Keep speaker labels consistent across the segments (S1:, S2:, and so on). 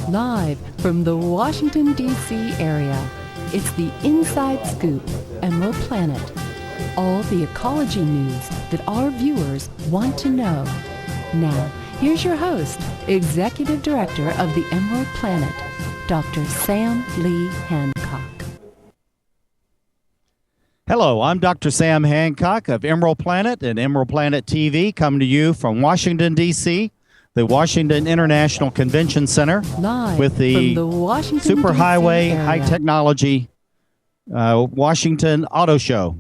S1: Live from the Washington, D.C. area, it's the Inside Scoop, Emerald Planet. All the ecology news that our viewers want to know. Now, here's your host, Executive Director of the Emerald Planet, Dr. Sam Lee Hancock.
S2: Hello, I'm Dr. Sam Hancock of Emerald Planet and Emerald Planet TV, coming to you from Washington, D.C., the Washington International Convention Center,
S1: Live
S2: with the
S1: Washington,
S2: Superhighway
S1: DC
S2: High
S1: area.
S2: Technology Washington Auto Show.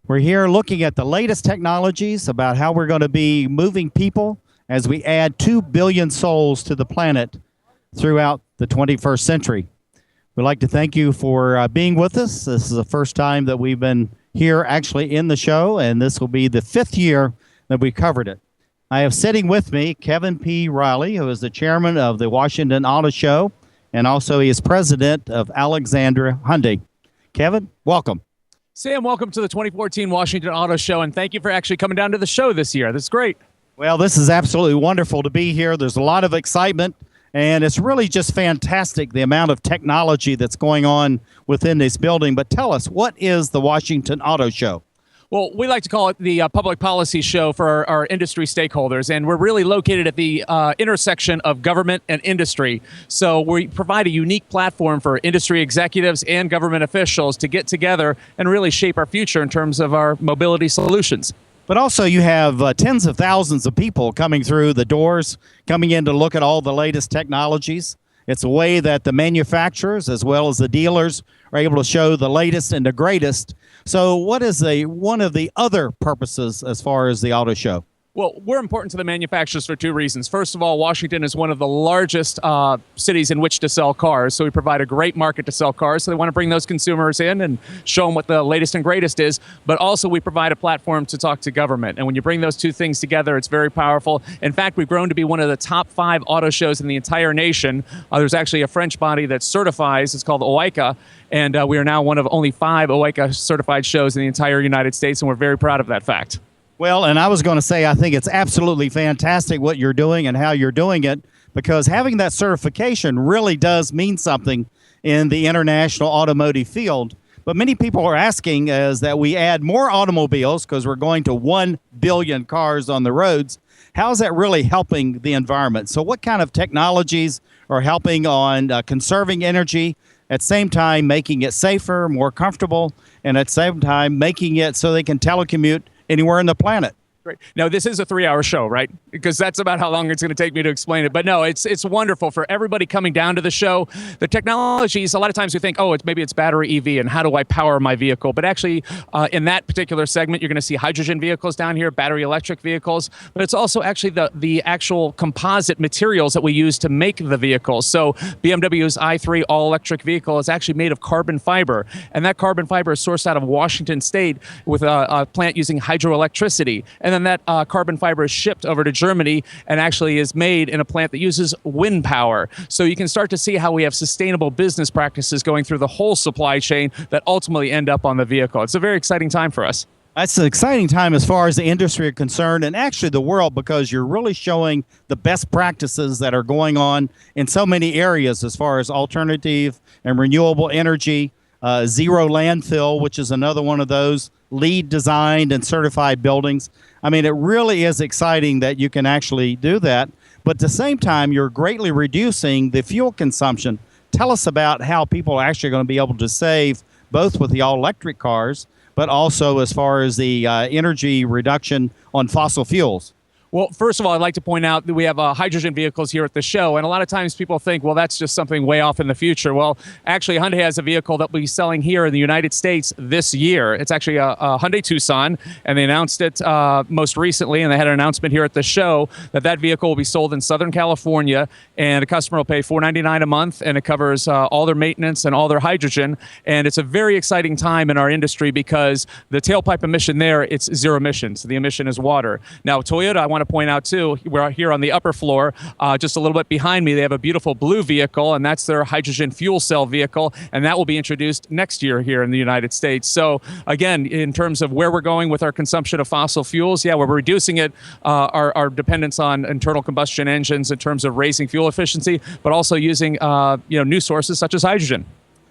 S2: We're here looking at the latest technologies about how we're going to be moving people as we add 2 billion souls to the planet throughout the 21st century. We'd like to thank you for being with us. This is the first time that we've been here actually in the show, and this will be the 5th year that we covered it. I have sitting with me Kevin P. Riley, who is the chairman of the Washington Auto Show, and also he is president of Alexandria Hyundai. Kevin, welcome.
S3: Sam, welcome to the 2014 Washington Auto Show, and thank you for actually coming down to the show this year. This is great.
S2: Well, this is absolutely wonderful to be here. There's a lot of excitement, and it's really just fantastic, the amount of technology that's going on within this building. But tell us, what is the Washington Auto Show?
S3: Well, we like to call it the public policy show for our industry stakeholders, and we're really located at the intersection of government and industry. So we provide a unique platform for industry executives and government officials to get together and really shape our future in terms of our mobility solutions.
S2: But also you have tens of thousands of people coming through the doors, coming in to look at all the latest technologies. It's a way that the manufacturers as well as the dealers are able to show the latest and the greatest. So what is one of the other purposes as far as the auto show?
S3: Well, we're important to the manufacturers for 2 reasons. First of all, Washington is one of the largest cities in which to sell cars, so we provide a great market to sell cars. So they want to bring those consumers in and show them what the latest and greatest is. But also we provide a platform to talk to government. And when you bring those 2 things together, it's very powerful. In fact, we've grown to be one of the top 5 auto shows in the entire nation. There's actually a French body that certifies. It's called OICA. And we are now one of only 5 OICA certified shows in the entire United States, and we're very proud of that fact.
S2: Well, and I was going to say, I think it's absolutely fantastic what you're doing and how you're doing it, because having that certification really does mean something in the international automotive field. But many people are asking is that we add more automobiles because we're going to 1 billion cars on the roads. How is that really helping the environment? So what kind of technologies are helping on conserving energy, at the same time making it safer, more comfortable, and at the same time making it so they can telecommute anywhere on the planet?
S3: Great. Now, this is a 3-hour show, right? Because that's about how long it's going to take me to explain it. But no, it's wonderful for everybody coming down to the show. The technologies, a lot of times we think, oh, maybe it's battery EV, and how do I power my vehicle? But actually, in that particular segment, you're going to see hydrogen vehicles down here, battery electric vehicles. But it's also actually the actual composite materials that we use to make the vehicles. So BMW's i3 all-electric vehicle is actually made of carbon fiber. And that carbon fiber is sourced out of Washington State with a plant using hydroelectricity. And then that carbon fiber is shipped over to Germany and actually is made in a plant that uses wind power. So you can start to see how we have sustainable business practices going through the whole supply chain that ultimately end up on the vehicle. It's a very exciting time for us.
S2: That's an exciting time as far as the industry is concerned, and actually the world, because you're really showing the best practices that are going on in so many areas as far as alternative and renewable energy, zero landfill, which is another one of those LEED designed and certified buildings. I mean, it really is exciting that you can actually do that. But at the same time, you're greatly reducing the fuel consumption. Tell us about how people are actually going to be able to save both with the all-electric cars, but also as far as the energy reduction on fossil fuels.
S3: Well, first of all, I'd like to point out that we have hydrogen vehicles here at the show. And a lot of times people think, well, that's just something way off in the future. Well, actually, Hyundai has a vehicle that we'll be selling here in the United States this year. It's actually a Hyundai Tucson, and they announced it most recently, and they had an announcement here at the show that vehicle will be sold in Southern California, and a customer will pay $499 a month, and it covers all their maintenance and all their hydrogen. And it's a very exciting time in our industry because the tailpipe emission there, it's zero emissions. The emission is water. Now, Toyota, I want to to point out, too, we're here on the upper floor. Just a little bit behind me, they have a beautiful blue vehicle, and that's their hydrogen fuel cell vehicle, and that will be introduced next year here in the United States. So, again, in terms of where we're going with our consumption of fossil fuels, yeah, we're reducing it, our dependence on internal combustion engines in terms of raising fuel efficiency, but also using new sources such as hydrogen.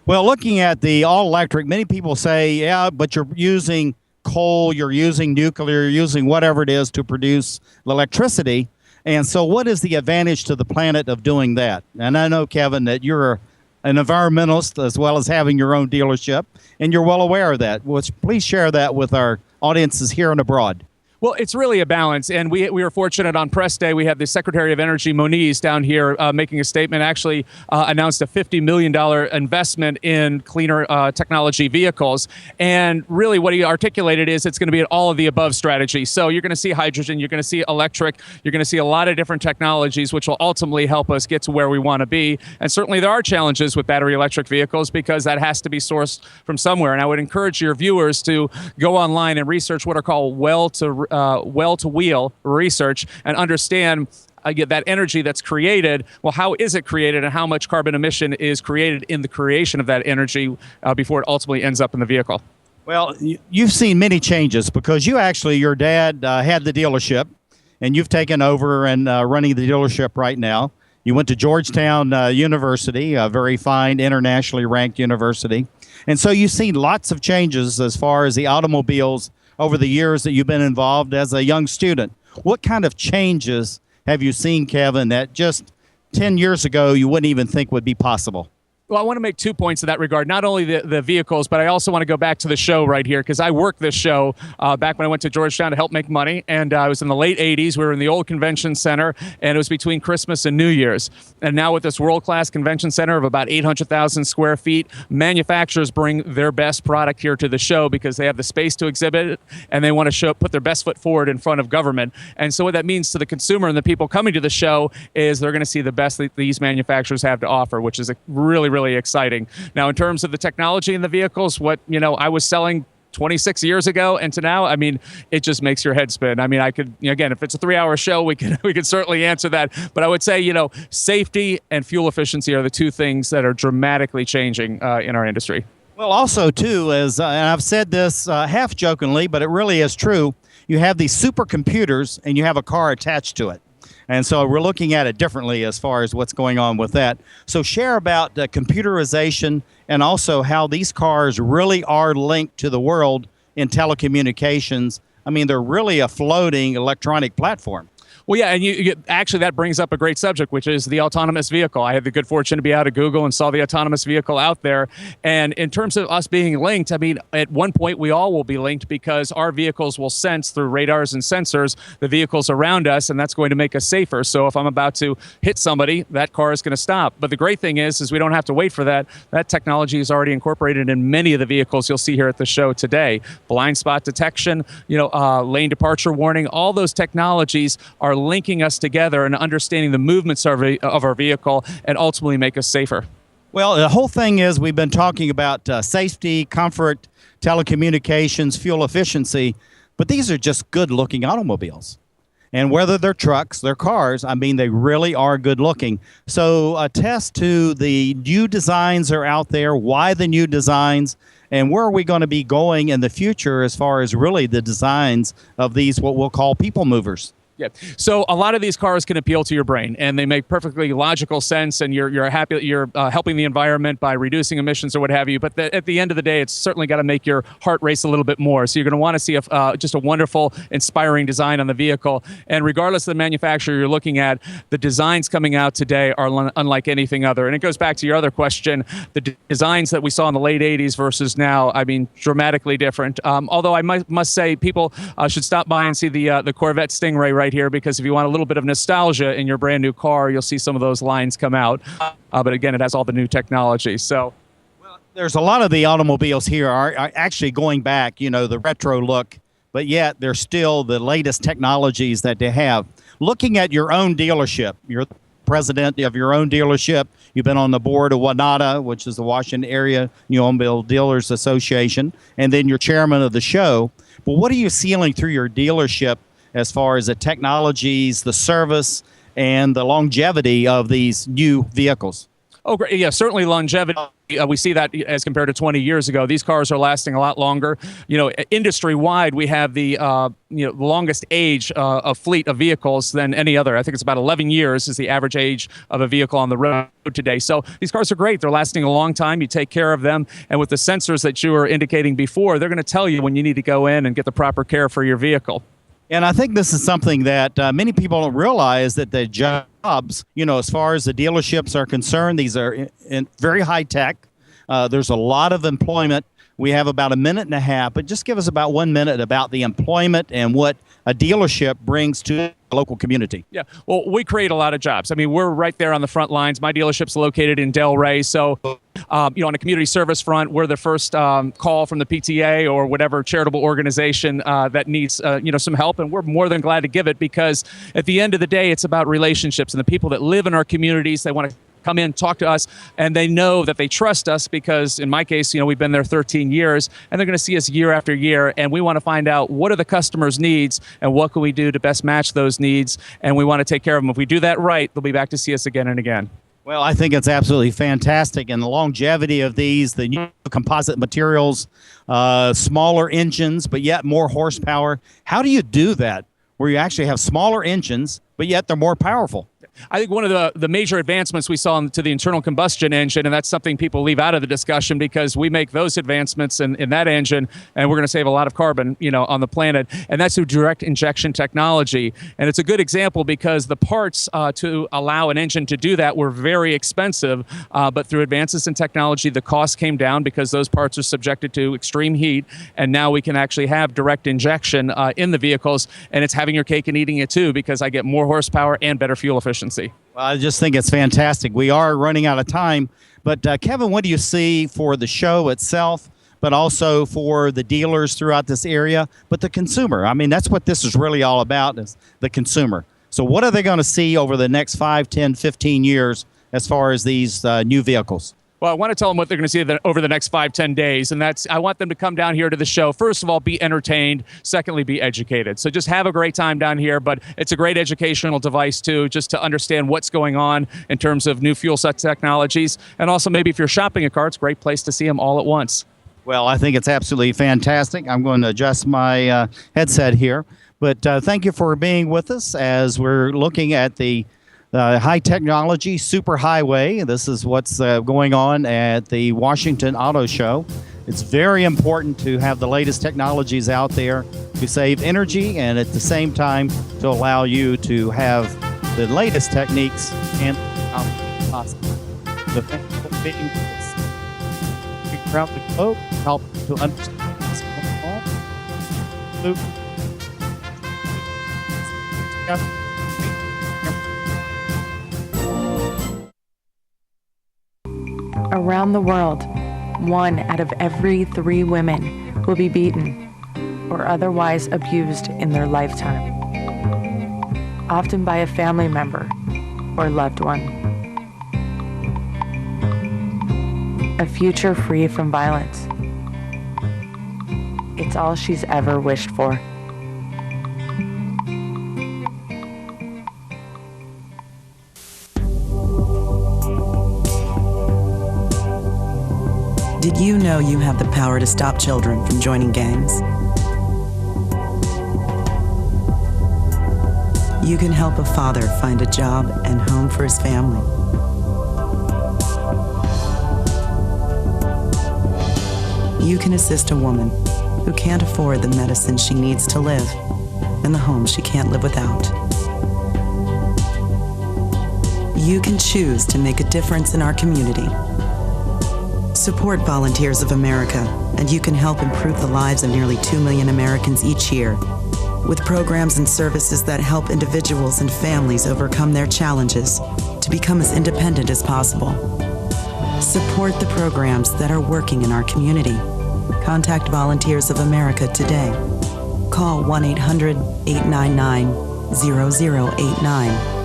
S2: Well, looking at the all-electric, many people say, yeah, but you're using coal, you're using nuclear, you're using whatever it is to produce electricity. And so what is the advantage to the planet of doing that? And I know, Kevin, that you're an environmentalist as well as having your own dealership, and you're well aware of that. Please share that with our audiences here and abroad.
S3: Well, it's really a balance, and we were fortunate on press day. We had the Secretary of Energy, Moniz, down here making a statement, actually announced a $50 million investment in cleaner technology vehicles. And really what he articulated is it's going to be an all-of-the-above strategy. So you're going to see hydrogen, you're going to see electric, you're going to see a lot of different technologies, which will ultimately help us get to where we want to be. And certainly there are challenges with battery electric vehicles because that has to be sourced from somewhere. And I would encourage your viewers to go online and research what are called well-to-wheel research and understand that energy that's created. Well, how is it created and how much carbon emission is created in the creation of that energy before it ultimately ends up in the vehicle?
S2: Well, you've seen many changes because your dad had the dealership and you've taken over and running the dealership right now. You went to Georgetown University, a very fine internationally ranked university. And so you've seen lots of changes as far as the automobiles over the years that you've been involved as a young student. What kind of changes have you seen, Kevin, that just 10 years ago you wouldn't even think would be possible?
S3: Well, I want to make 2 points in that regard. Not only the vehicles, but I also want to go back to the show right here because I worked this show back when I went to Georgetown to help make money. And I was in the late 80s. We were in the old convention center, and it was between Christmas and New Year's. And now with this world-class convention center of about 800,000 square feet, manufacturers bring their best product here to the show because they have the space to exhibit it, and they want to put their best foot forward in front of government. And so what that means to the consumer and the people coming to the show is they're going to see the best that these manufacturers have to offer, which is really exciting. Now, in terms of the technology in the vehicles, what I was selling 26 years ago and to now, I mean, it just makes your head spin. I mean, I could, again, if it's a 3-hour show, we could certainly answer that. But I would say, safety and fuel efficiency are the two things that are dramatically changing in our industry.
S2: Well, also, too, and I've said this half jokingly, but it really is true, you have these supercomputers and you have a car attached to it. And so we're looking at it differently as far as what's going on with that. So share about computerization and also how these cars really are linked to the world in telecommunications. I mean, they're really a floating electronic platform.
S3: Well, yeah, and actually that brings up a great subject, which is the autonomous vehicle. I had the good fortune to be out of Google and saw the autonomous vehicle out there. And in terms of us being linked, I mean, at one point we all will be linked because our vehicles will sense through radars and sensors the vehicles around us, and that's going to make us safer. So if I'm about to hit somebody, that car is going to stop. But the great thing is we don't have to wait for that. That technology is already incorporated in many of the vehicles you'll see here at the show today. Blind spot detection, lane departure warning, all those technologies are linking us together and understanding the movements of our vehicle and ultimately make us safer.
S2: Well, the whole thing is we've been talking about safety, comfort, telecommunications, fuel efficiency, but these are just good-looking automobiles. And whether they're trucks, they're cars, I mean, they really are good-looking. So attest to the new designs are out there, why the new designs, and where are we going to be going in the future as far as really the designs of these, what we'll call people movers.
S3: Yeah. So a lot of these cars can appeal to your brain, and they make perfectly logical sense, and you're happy, you're helping the environment by reducing emissions or what have you. But at the end of the day, it's certainly got to make your heart race a little bit more. So you're going to want to see just a wonderful, inspiring design on the vehicle. And regardless of the manufacturer you're looking at, the designs coming out today are unlike anything other. And it goes back to your other question, the designs that we saw in the late 80s versus now, I mean, dramatically different. Although I must say people should stop by and see the Corvette Stingray right here, because if you want a little bit of nostalgia in your brand new car, you'll see some of those lines come out. But again, it has all the new technology. So
S2: there's a lot of the automobiles here are actually going back, the retro look, but yet they're still the latest technologies that they have. Looking at your own dealership, you're the president of your own dealership. You've been on the board of WANADA, which is the Washington Area New Automobile Dealers Association, and then you're chairman of the show. But what are you seeing through your dealership as far as the technologies, the service, and the longevity of these new vehicles?
S3: Oh, great. Yeah, certainly longevity. We see that as compared to 20 years ago. These cars are lasting a lot longer. Industry-wide, we have the longest age of fleet of vehicles than any other. I think it's about 11 years is the average age of a vehicle on the road today. So these cars are great. They're lasting a long time. You take care of them. And with the sensors that you were indicating before, they're going to tell you when you need to go in and get the proper care for your vehicle.
S2: And I think this is something that many people don't realize, that the jobs, as far as the dealerships are concerned, these are very high tech. There's a lot of employment. We have about a minute and a half, but just give us about 1 minute about the employment and what a dealership brings to the local community.
S3: Yeah, well, we create a lot of jobs. I mean, we're right there on the front lines. My dealership's located in Delray, so on a community service front, we're the first call from the PTA or whatever charitable organization that needs some help, and we're more than glad to give it, because at the end of the day, it's about relationships, and the people that live in our communities, they want to come in, talk to us, and they know that they trust us because, in my case, we've been there 13 years, and they're going to see us year after year, and we want to find out what are the customers' needs and what can we do to best match those needs, and we want to take care of them. If we do that right, they'll be back to see us again and again.
S2: Well, I think it's absolutely fantastic, and the longevity of these, the new composite materials, smaller engines, but yet more horsepower. How do you do that, where you actually have smaller engines, but yet they're more powerful?
S3: I think one of the major advancements we saw to the internal combustion engine, and that's something people leave out of the discussion because we make those advancements in that engine, and we're going to save a lot of carbon, on the planet, and that's through direct injection technology. And it's a good example because the parts to allow an engine to do that were very expensive, but through advances in technology, the cost came down because those parts are subjected to extreme heat, and now we can actually have direct injection in the vehicles, and it's having your cake and eating it too, because I get more horsepower and better fuel efficiency.
S2: Well, I just think it's fantastic. We are running out of time, but Kevin, what do you see for the show itself, but also for the dealers throughout this area, but the consumer? I mean, that's what this is really all about, is the consumer. So what are they going to see over the next 5, 10, 15 years as far as these new vehicles?
S3: Well, I want to tell them what they're going to see over the next 5-10 days, and that's I want them to come down here to the show. First of all, be entertained. Secondly, be educated. So just have a great time down here, but it's a great educational device, too, just to understand what's going on in terms of new fuel cell technologies. And also, maybe if you're shopping a car, it's a great place to see them all at once.
S2: Well, I think it's absolutely fantastic. I'm going to adjust my headset here. But thank you for being with us as we're looking at the high technology superhighway. This is what's going on at the Washington Auto Show. It's very important to have the latest technologies out there to save energy and at the same time to allow you to have the latest techniques and possible. So thank you for being with us. Throughout the globe, help to understand what's going on.
S4: Around the world, 1 out of every 3 women will be beaten or otherwise abused in their lifetime, often by a family member or loved one. A future free from violence. It's all she's ever wished for.
S5: Did you know you have the power to stop children from joining gangs? You can help a father find a job and home for his family. You can assist a woman who can't afford the medicine she needs to live and the home she can't live without. You can choose to make a difference in our community. Support Volunteers of America, and you can help improve the lives of nearly 2 million Americans each year with programs and services that help individuals and families overcome their challenges to become as independent as possible. Support the programs that are working in our community. Contact Volunteers of America today. Call 1-800-899-0089.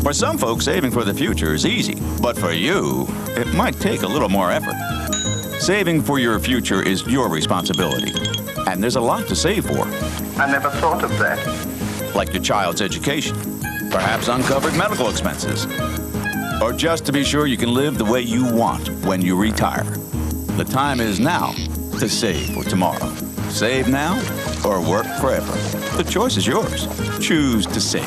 S6: For some folks, saving for the future is easy, but for you, it might take a little more effort. Saving for your future is your responsibility. And there's a lot to save for.
S7: I never thought of that.
S6: Like your child's education, perhaps uncovered medical expenses, or just to be sure you can live the way you want when you retire. The time is now to save for tomorrow. Save now or work forever. The choice is yours. Choose to save.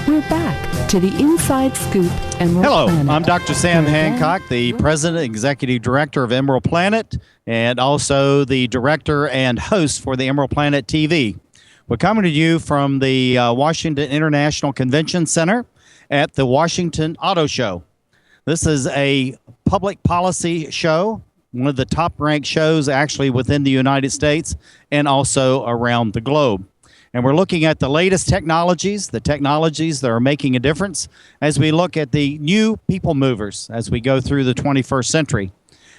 S1: We're back to the Inside Scoop Emerald
S2: Hello,
S1: Planet.
S2: I'm Dr. Sam
S1: Here again,
S2: Hancock, the President, Executive Director of Emerald Planet, and also the Director and host for the Emerald Planet TV. We're coming to you from the Washington International Convention Center at the Washington Auto Show. This is a public policy show, one of the top-ranked shows actually within the United States and also around the globe. And we're looking at the latest technologies, the technologies that are making a difference as we look at the new people movers as we go through the 21st century.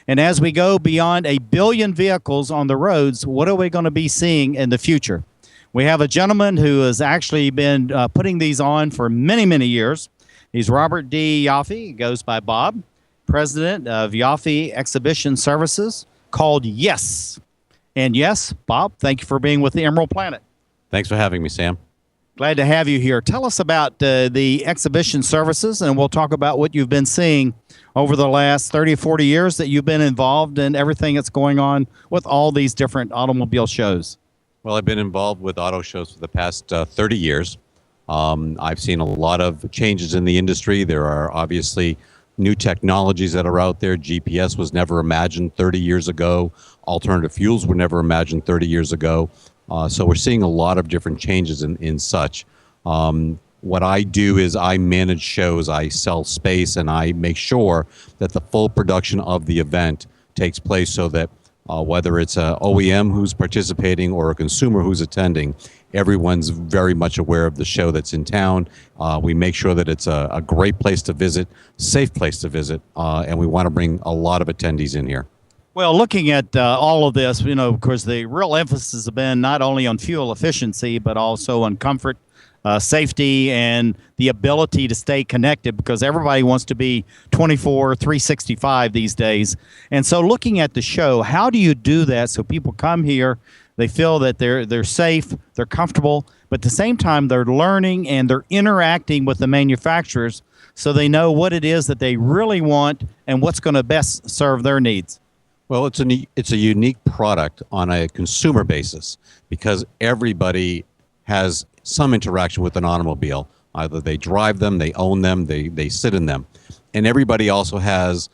S2: And as we go beyond 1 billion vehicles on the roads, what are we going to be seeing in the future? We have a gentleman who has actually been putting these on for many, many years. He's Robert D. Yaffe. He goes by Bob, president of Yaffe Exhibition Services, called YES. And yes, Bob, thank you for being with the Emerald Planet.
S8: Thanks for having me, Sam.
S2: Glad to have you here. Tell us about the exhibition services, and we'll talk about what you've been seeing over the last 30 or 40 years that you've been involved in everything that's going on with all these different automobile shows.
S8: Well, I've been involved with auto shows for the past 30 years. I've seen a lot of changes in the industry. There are obviously new technologies that are out there. GPS was never imagined 30 years ago. Alternative fuels were never imagined 30 years ago. So we're seeing a lot of different changes in such. What I do is I manage shows, I sell space, and I make sure that the full production of the event takes place so that whether it's an OEM who's participating or a consumer who's attending, everyone's very much aware of the show that's in town. We make sure that it's a great place to visit, safe place to visit, and we want to bring a lot of attendees in here.
S2: Well, looking at all of this, of course, the real emphasis has been not only on fuel efficiency, but also on comfort, safety, and the ability to stay connected because everybody wants to be 365 these days. And so looking at the show, how do you do that so people come here, they feel that they're safe, they're comfortable, but at the same time, they're learning and they're interacting with the manufacturers so they know what it is that they really want and what's going to best serve their needs?
S8: Well, it's a unique product on a consumer basis because everybody has some interaction with an automobile. Either they drive them, they own them, they sit in them. And everybody also has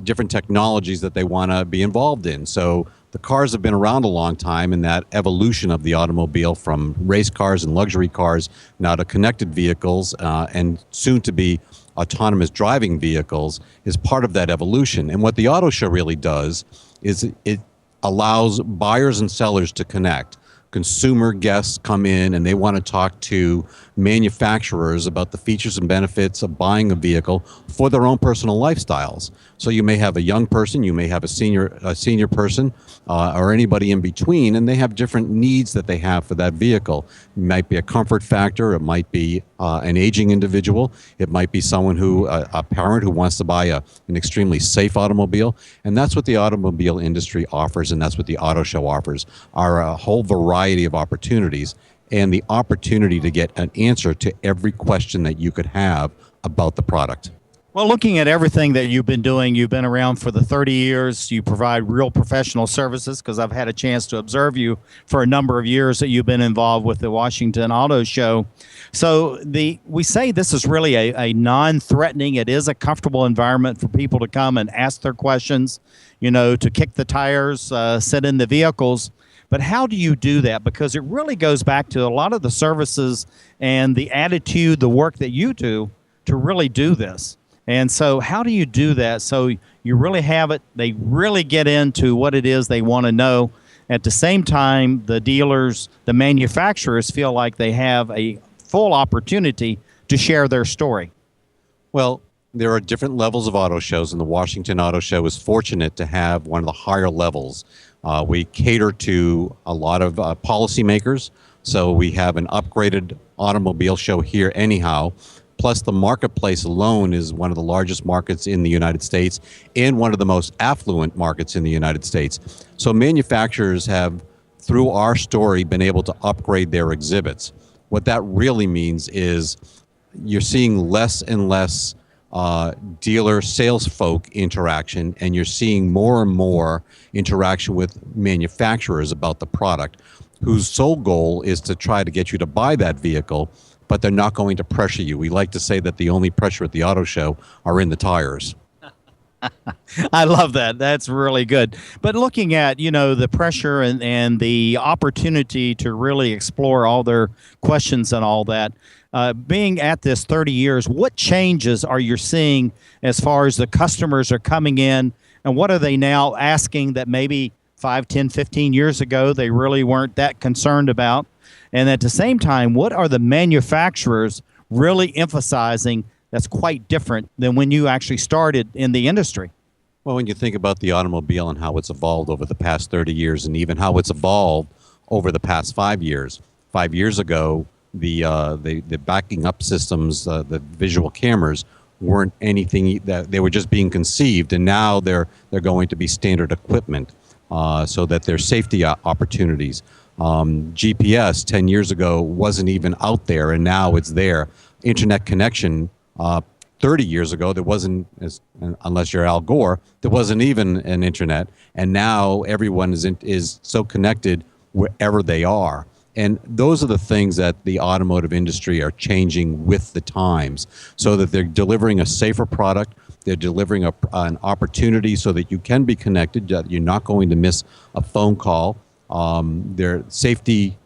S8: different technologies that they want to be involved in. So the cars have been around a long time, and that evolution of the automobile from race cars and luxury cars now to connected vehicles and soon to be autonomous driving vehicles is part of that evolution. And what the auto show really does is it allows buyers and sellers to connect. Consumer guests come in and they want to talk to manufacturers about the features and benefits of buying a vehicle for their own personal lifestyles. So you may have a young person, you may have a senior person, or anybody in between, and they have different needs that they have for that vehicle. It might be a comfort factor, it might be an aging individual, it might be someone a parent who wants to buy an extremely safe automobile, and that's what the automobile industry offers, and that's what the auto show offers, are a whole variety of opportunities and the opportunity to get an answer to every question that you could have about the product.
S2: Well, looking at everything that you've been doing, you've been around for the 30 years. You provide real professional services because I've had a chance to observe you for a number of years that you've been involved with the Washington Auto Show. So we say this is really a non-threatening, it is a comfortable environment for people to come and ask their questions, to kick the tires, sit in the vehicles. But how do you do that? Because it really goes back to a lot of the services and the attitude, the work that you do to really do this. And so how do you do that so you really have it, they really get into what it is they want to know. At the same time, the dealers, the manufacturers feel like they have a full opportunity to share their story.
S8: Well, there are different levels of auto shows, and the Washington Auto Show is fortunate to have one of the higher levels. We cater to a lot of policymakers, So we have an upgraded automobile show here anyhow. Plus, the marketplace alone is one of the largest markets in the United States and one of the most affluent markets in the United States. So manufacturers have, through our story, been able to upgrade their exhibits. What that really means is you're seeing less and less dealer sales folk interaction, and you're seeing more and more interaction with manufacturers about the product, whose sole goal is to try to get you to buy that vehicle, but they're not going to pressure you. We like to say that the only pressure at the auto show are in the tires.
S2: I love that. That's really good. But looking at, the pressure and the opportunity to really explore all their questions and all that, being at this 30 years, what changes are you seeing as far as the customers are coming in, and what are they now asking that maybe 5, 10, 15 years ago they really weren't that concerned about? And at the same time, what are the manufacturers really emphasizing that's quite different than when you actually started in the industry?
S8: Well, when you think about the automobile and how it's evolved over the past 30 years, and even how it's evolved over the past 5 years. 5 years ago, the backing up systems, the visual cameras, weren't anything that they were just being conceived, and now they're going to be standard equipment, so that there's safety opportunities. GPS 10 years ago wasn't even out there, and now it's there. Internet connection 30 years ago, there wasn't, unless you're Al Gore, there wasn't even an internet, and now everyone is so connected wherever they are. And those are the things that the automotive industry are changing with the times, so that they're delivering a safer product. They're delivering an opportunity so that you can be connected, that you're not going to miss a phone call. Their safety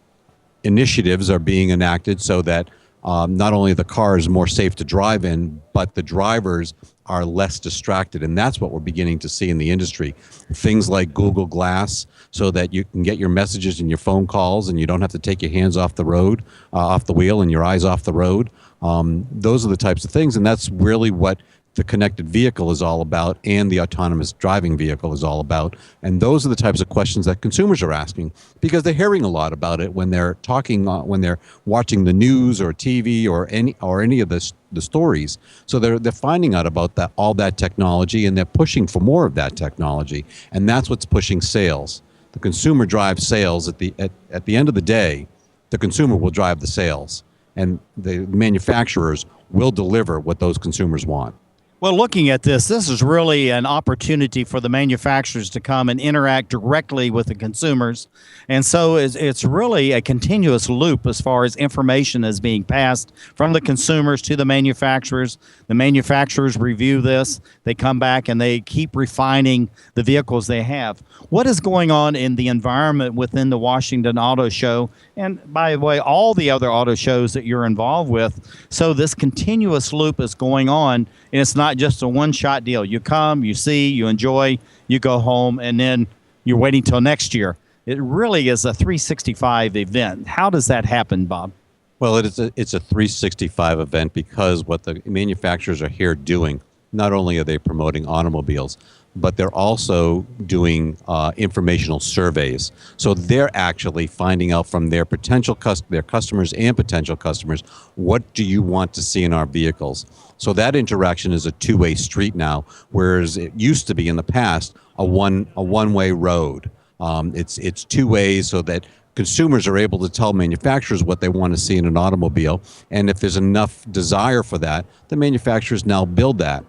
S8: initiatives are being enacted so that not only the car is more safe to drive in, but the drivers are less distracted. And that's what we're beginning to see in the industry. Things like Google Glass, so that you can get your messages and your phone calls and you don't have to take your hands off the road, off the wheel, and your eyes off the road. Those are the types of things. And that's really what the connected vehicle is all about, and the autonomous driving vehicle is all about. And those are the types of questions that consumers are asking, because they're hearing a lot about it when they're talking, when they're watching the news or TV or any of the stories. So they're finding out about all that technology, and they're pushing for more of that technology. And that's what's pushing sales. The consumer drives sales. At the end of the day, the consumer will drive the sales, and the manufacturers will deliver what those consumers want.
S2: Well, looking at this is really an opportunity for the manufacturers to come and interact directly with the consumers. And so it's really a continuous loop as far as information is being passed from the consumers to the manufacturers. The manufacturers review this. They come back and they keep refining the vehicles they have. What is going on in the environment within the Washington Auto Show, and by the way, all the other auto shows that you're involved with? So this continuous loop is going on, and it's not just a one-shot deal. You come, you see, you enjoy, you go home, and then you're waiting till next year. It really is a 365 event. How does that happen, Bob?
S8: Well, it's a 365 event, because what the manufacturers are here doing, not only are they promoting automobiles, but they're also doing informational surveys. So they're actually finding out from their their customers and potential customers, what do you want to see in our vehicles? So that interaction is a two-way street now, whereas it used to be in the past a one-way road. It's two ways, so that consumers are able to tell manufacturers what they want to see in an automobile, and if there's enough desire for that, the manufacturers now build that.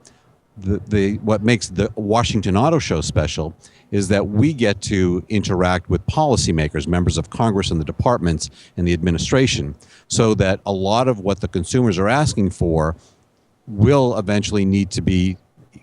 S8: What makes the Washington Auto Show special is that we get to interact with policymakers, members of Congress and the departments and the administration, so that a lot of what the consumers are asking for will eventually need to be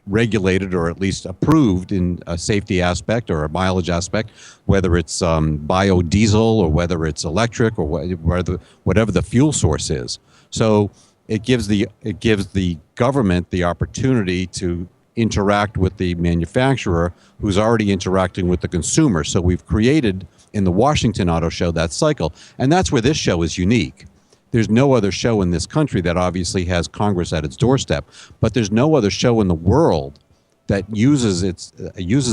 S8: regulated, or at least approved in a safety aspect or a mileage aspect, whether it's biodiesel or whether it's electric or whatever the fuel source is. So it gives the government the opportunity to interact with the manufacturer, who's already interacting with the consumer. So we've created in the Washington Auto Show that cycle, and that's where this show is unique. There's no other show in this country that obviously has Congress at its doorstep, but there's no other show in the world that uses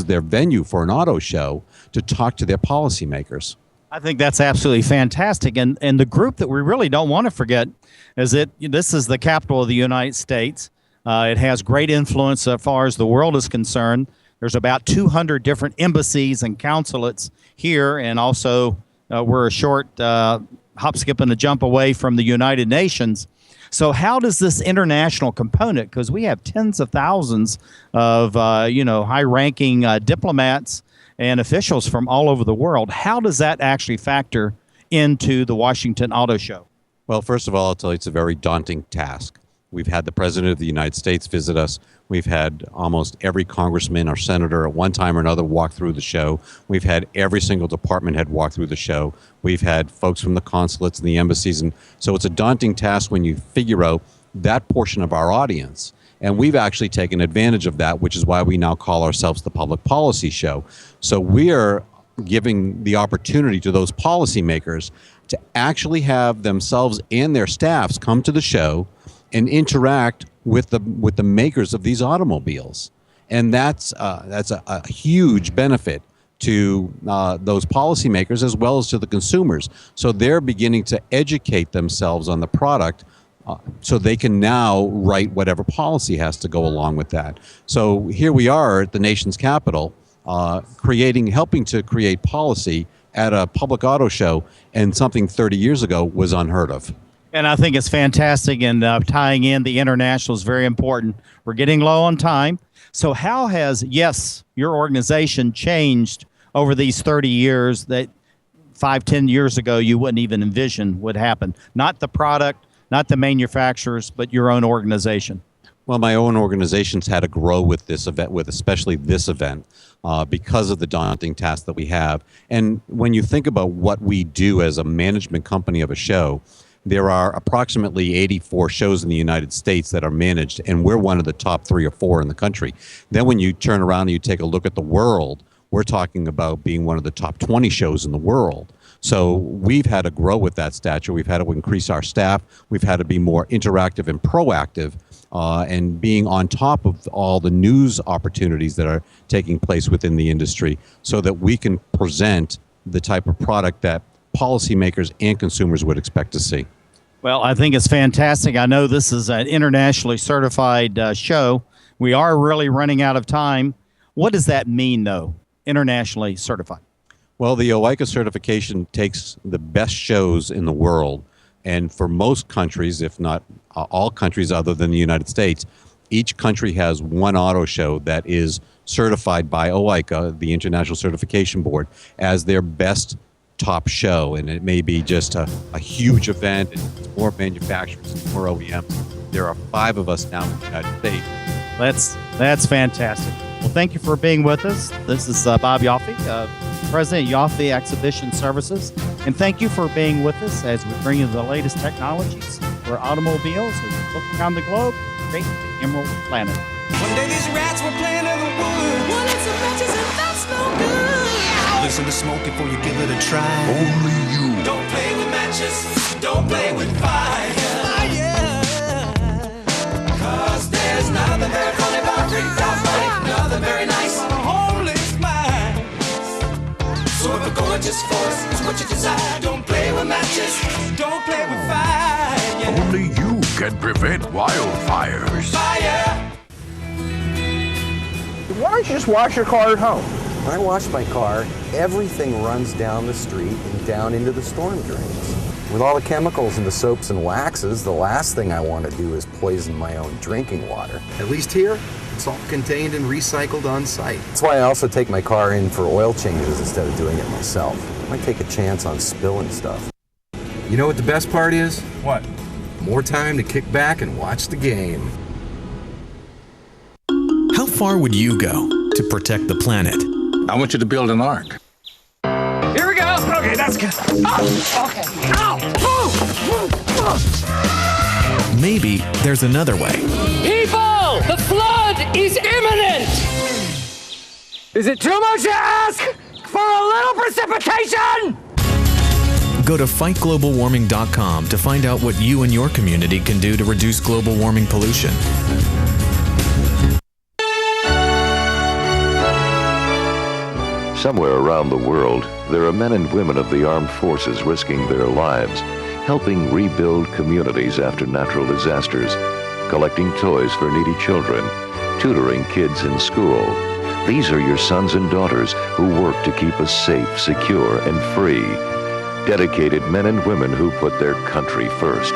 S8: their venue for an auto show to talk to their policymakers.
S2: I think that's absolutely fantastic. And the group that we really don't want to forget is that this is the capital of the United States. It has great influence as far as the world is concerned. There's about 200 different embassies and consulates here, and also we're a short hop, skip, and a jump away from the United Nations. So how does this international component, because we have tens of thousands of high-ranking diplomats and officials from all over the world, how does that actually factor into the Washington Auto Show?
S8: Well, first of all, I'll tell you it's a very daunting task. We've had the President of the United States visit us. We've had almost every congressman or senator at one time or another walk through the show. We've had every single department head walk through the show. We've had folks from the consulates and the embassies. And so it's a daunting task when you figure out that portion of our audience. And we've actually taken advantage of that, which is why we now call ourselves the Public Policy Show. So we are giving the opportunity to those policymakers to actually have themselves and their staffs come to the show and interact with the makers of these automobiles. And that's a huge benefit to those policymakers as well as to the consumers. So they're beginning to educate themselves on the product so they can now write whatever policy has to go along with that. So here we are at the nation's capital, helping to create policy at a public auto show, and something 30 years ago was unheard of.
S2: And I think it's fantastic, and tying in the international is very important. We're getting low on time. So how has, your organization changed over these 30 years that 5-10 years ago you wouldn't even envision would happen? Not the product, not the manufacturers, but your own organization.
S8: Well, my own organization's had to grow with this event, with especially this event, because of the daunting task that we have. And when you think about what we do as a management company of a show, there are approximately 84 shows in the United States that are managed, and we're one of the top 3 or 4 in the country. Then when you turn around and you take a look at the world, we're talking about being one of the top 20 shows in the world. So we've had to grow with that stature. We've had to increase our staff. We've had to be more interactive and proactive, and being on top of all the news opportunities that are taking place within the industry so that we can present the type of product that policymakers and consumers would expect to see.
S2: Well, I think it's fantastic. I know this is an internationally certified show. We are really running out of time. What does that mean, though, internationally certified?
S8: Well, the OICA certification takes the best shows in the world, and for most countries, if not all countries other than the United States, each country has one auto show that is certified by OICA, the International Certification Board, as their best top show. And it may be just a huge event, and it's more manufacturers, more OEMs. There are 5 of us now in the United States.
S2: That's fantastic. Well, thank you for being with us. This is Bob Yaffe, President Yaffe Exhibition Services. And thank you for being with us as we bring you the latest technologies for automobiles as we look around the globe, create the Emerald Planet.
S9: One day these rats were playing in the woods. Well, it's some matches and that's no good. Listen to smoke before you give it a try. Only you. Don't play with matches. Don't play with fire. Cause there's nothing very funny about $3,000. Nothing very nice. Holy smile. So if a gorgeous force is what you desire, don't play with matches. Don't play with fire.
S10: Only you can prevent wildfires.
S9: Fire.
S11: Why don't you just wash your car at home?
S12: When I wash my car, everything runs down the street and down into the storm drains. With all the chemicals in the soaps and waxes, the last thing I want to do is poison my own drinking water. At least here, it's all contained and recycled on site. That's why I also take my car in for oil changes instead of doing it myself. I might take a chance on spilling stuff. You know what the best part is?
S11: What?
S12: More time to kick back and watch the game.
S13: How far would you go to protect the planet?
S10: I want you to build an ark.
S9: Here we go. Okay, that's good. Oh, okay. Ow!
S13: Maybe there's another way.
S14: People, the flood is imminent!
S9: Is it too much to ask for a little precipitation?
S13: Go to fightglobalwarming.com to find out what you and your community can do to reduce global warming pollution.
S15: Somewhere around the world, there are men and women of the armed forces risking their lives, helping rebuild communities after natural disasters, collecting toys for needy children, tutoring kids in school. These are your sons and daughters who work to keep us safe, secure, and free. Dedicated men and women who put their country first.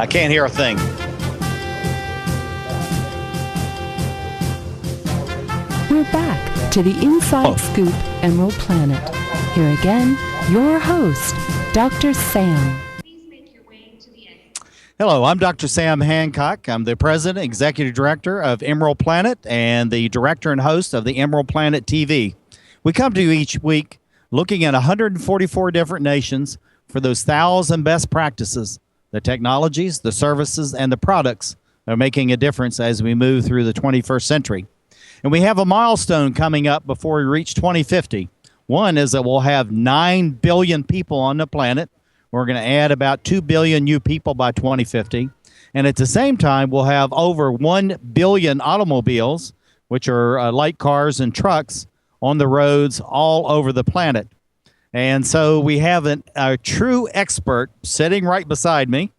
S2: I can't hear a thing.
S1: We're back to the Inside Scoop Emerald Planet. Here again, your host, Dr. Sam.
S2: Hello, I'm Dr. Sam Hancock. I'm the President, Executive Director of Emerald Planet and the Director and host of the Emerald Planet TV. We come to you each week looking at 144 different nations for those 1,000 best practices, the technologies, the services, and the products that are making a difference as we move through the 21st century. And we have a milestone coming up before we reach 2050. One is that we'll have 9 billion people on the planet. We're going to add about 2 billion new people by 2050. And at the same time, we'll have over 1 billion automobiles, which are light cars and trucks, on the roads all over the planet. And so we have a true expert sitting right beside me.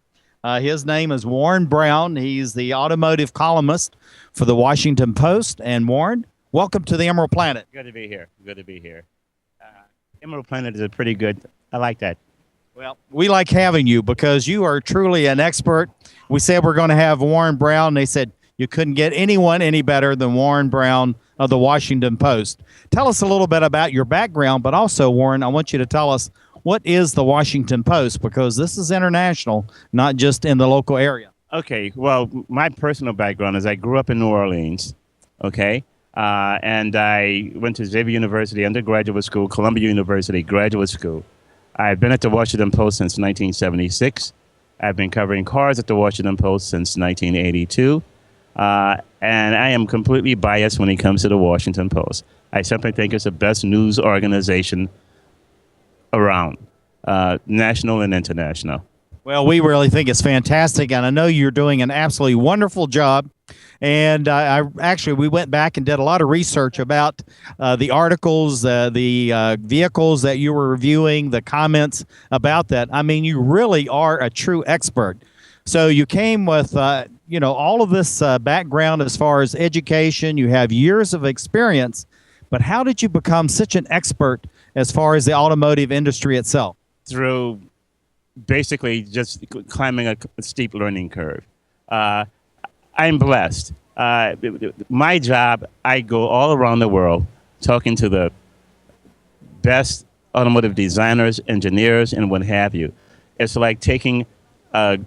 S2: His name is Warren Brown. He's the automotive columnist for the Washington Post. And Warren, welcome to the Emerald Planet.
S16: Good to be here. Good to be here. Emerald Planet is a pretty good. I like that.
S2: Well, we like having you because you are truly an expert. We said we're going to have Warren Brown. They said you couldn't get anyone any better than Warren Brown of the Washington Post. Tell us a little bit about your background, but also, Warren, I want you to tell us what is the Washington Post, because this is international, not just in the local area.
S16: Okay, well, my personal background is I grew up in New Orleans, okay, and I went to Xavier University undergraduate school, Columbia University graduate school. I've been at the Washington Post since 1976. I've been covering cars at the Washington Post since 1982. And I am completely biased when it comes to the Washington Post. I simply think it's the best news organization around, national and international.
S2: Well, we really think it's fantastic, and I know you're doing an absolutely wonderful job. And we went back and did a lot of research about the articles, the vehicles that you were reviewing, the comments about that. I mean, you really are a true expert. So you came with, all of this background as far as education. You have years of experience. But how did you become such an expert as far as the automotive industry itself?
S16: Through basically just climbing a steep learning curve. I'm blessed. My job, I go all around the world talking to the best automotive designers, engineers, and what have you. It's like taking a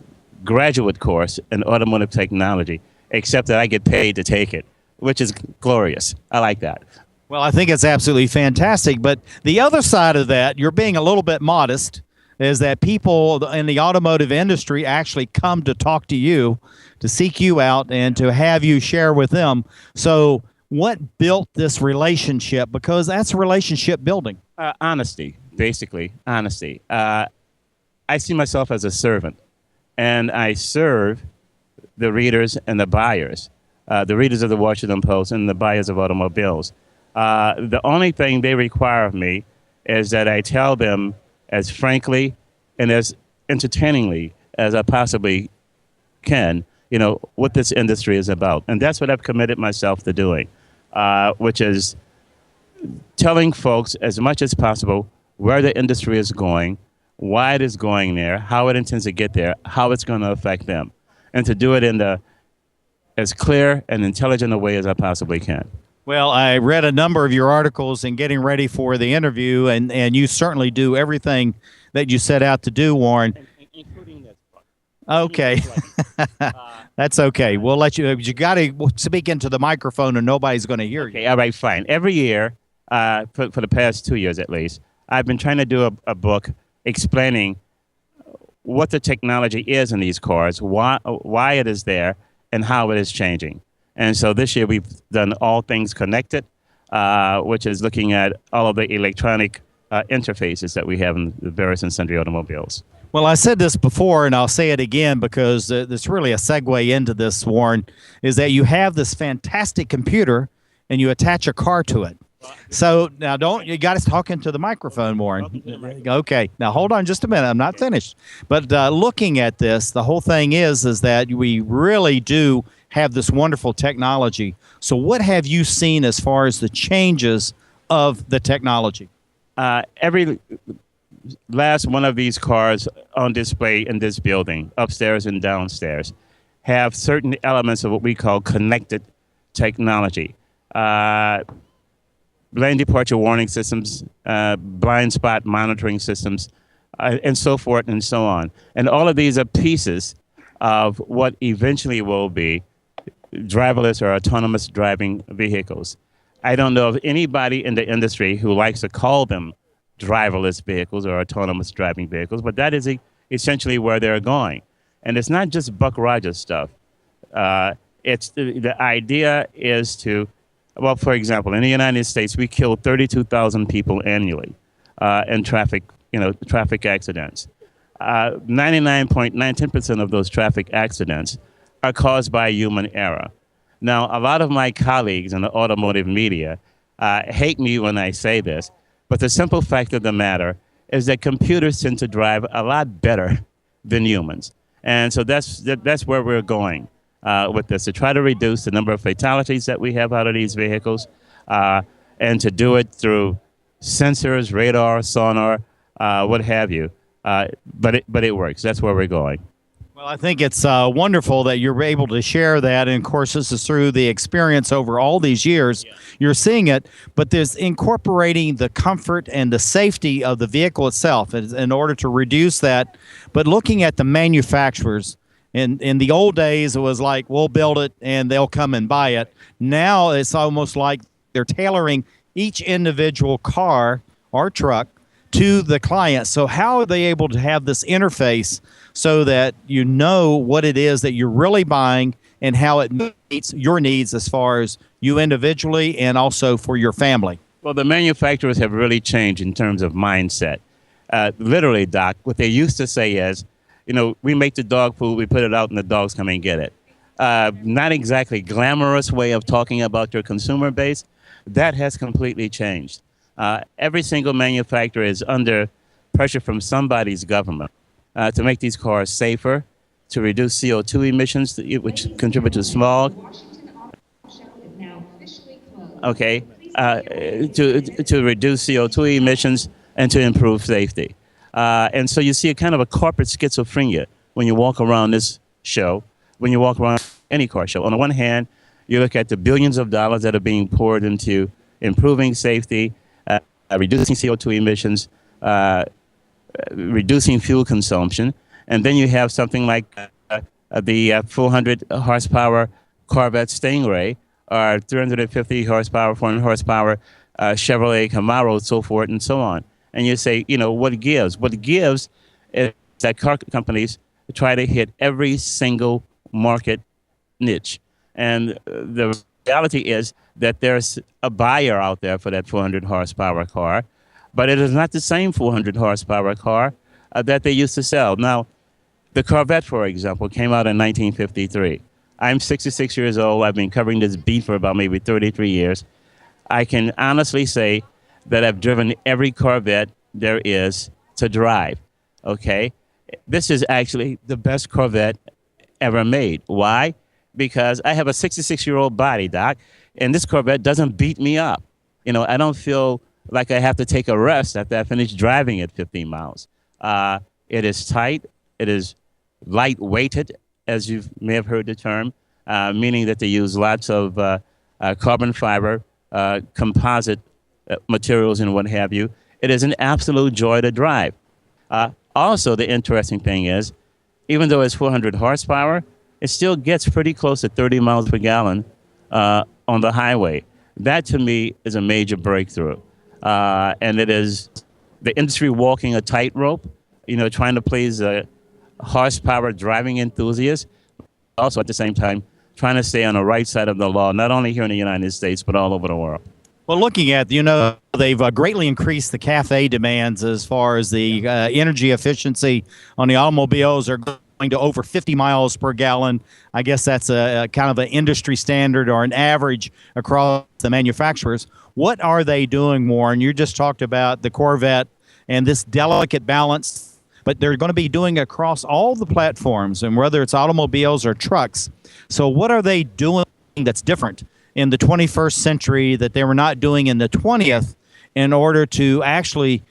S16: graduate course in automotive technology, except that I get paid to take it, which is glorious. I like that.
S2: Well, I think it's absolutely fantastic. But the other side of that, you're being a little bit modest, is that people in the automotive industry actually come to talk to you, to seek you out, and to have you share with them. So what built this relationship? Because that's relationship building.
S16: Honesty, basically, honesty. I see myself as a servant, and I serve the readers and the buyers, the readers of the Washington Post and the buyers of automobiles. The only thing they require of me is that I tell them as frankly and as entertainingly as I possibly can, what this industry is about. And that's what I've committed myself to doing, which is telling folks as much as possible where the industry is going, why it is going there, how it intends to get there, how it's going to affect them, and to do it in as clear and intelligent a way as I possibly can.
S2: Well, I read a number of your articles in getting ready for the interview, and you certainly do everything that you set out to do, Warren.
S16: Including this part.
S2: Okay. That's okay. We'll let you got to speak into the microphone or nobody's going to hear you.
S16: Okay, all right, fine. Every year, for the past 2 years at least, I've been trying to do a book explaining what the technology is in these cars, why it is there, and how it is changing. And so this year we've done All Things Connected, which is looking at all of the electronic interfaces that we have in the various and sundry automobiles.
S2: Well, I said this before, and I'll say it again because it's really a segue into this, Warren, is that you have this fantastic computer and you attach a car to it. So now you got us talking to the microphone, Warren. Okay, now hold on just a minute. I'm not finished. But looking at this, the whole thing is that we really do have this wonderful technology. So what have you seen as far as the changes of the technology?
S16: Every last one of these cars on display in this building, upstairs and downstairs, have certain elements of what we call connected technology. Lane departure warning systems, blind spot monitoring systems, and so forth and so on. And all of these are pieces of what eventually will be driverless or autonomous driving vehicles. I don't know of anybody in the industry who likes to call them driverless vehicles or autonomous driving vehicles, but that is essentially where they're going. And it's not just Buck Rogers stuff. It's the idea is to, well, for example, in the United States, we kill 32,000 people annually in traffic accidents. 99.9% of those traffic accidents are caused by human error. Now, a lot of my colleagues in the automotive media hate me when I say this, but the simple fact of the matter is that computers tend to drive a lot better than humans. And so that's where we're going with this, to try to reduce the number of fatalities that we have out of these vehicles, and to do it through sensors, radar, sonar, what have you. But it works. That's where we're going.
S2: Well, I think it's wonderful that you're able to share that. And of course, this is through the experience over all these years. You're seeing it, but there's incorporating the comfort and the safety of the vehicle itself in order to reduce that. But looking at the manufacturers, in the old days, it was like, we'll build it and they'll come and buy it. Now it's almost like they're tailoring each individual car or truck to the client. So how are they able to have this interface so that you know what it is that you're really buying and how it meets your needs as far as you individually and also for your family?
S16: Well, the manufacturers have really changed in terms of mindset. Literally, Doc, what they used to say is, we make the dog food, we put it out, and the dogs come and get it. Not exactly glamorous way of talking about your consumer base. That has completely changed. Every single manufacturer is under pressure from somebody's government to make these cars safer, to reduce CO2 emissions, which contribute to smog. Okay, to reduce CO2 emissions and to improve safety. And so you see a kind of a corporate schizophrenia when you walk around this show, when you walk around any car show. On the one hand, you look at the billions of dollars that are being poured into improving safety, reducing CO2 emissions, reducing fuel consumption. And then you have something like the 400 horsepower Corvette Stingray, or 350 horsepower, 400 horsepower Chevrolet Camaro, so forth and so on. And you say, what gives? What gives is that car companies try to hit every single market niche. And the reality is that there's a buyer out there for that 400 horsepower car, but it is not the same 400 horsepower car that they used to sell. Now, the Corvette, for example, came out in 1953. I'm 66 years old. I've been covering this beat for about maybe 33 years. I can honestly say that I've driven every Corvette there is to drive, okay? This is actually the best Corvette ever made. Why? Because I have a 66-year-old body, Doc, and this Corvette doesn't beat me up. I don't feel like I have to take a rest after I finish driving at 15 miles. It is tight. It is light-weighted, as you may have heard the term, meaning that they use lots of carbon fiber, composite materials and what have you. It is an absolute joy to drive. Also, the interesting thing is, even though it's 400 horsepower, it still gets pretty close to 30 miles per gallon on the highway. That, to me, is a major breakthrough. And it is the industry walking a tightrope, trying to please a horsepower driving enthusiast, also at the same time trying to stay on the right side of the law, not only here in the United States, but all over the world.
S2: Well, looking at, they've greatly increased the CAFE demands as far as the energy efficiency on the automobiles are going to over 50 miles per gallon. I guess that's a kind of an industry standard or an average across the manufacturers. What are they doing more? And you just talked about the Corvette and this delicate balance, but they're going to be doing across all the platforms, and whether it's automobiles or trucks. So what are they doing that's different in the 21st century that they were not doing in the 20th in order to actually,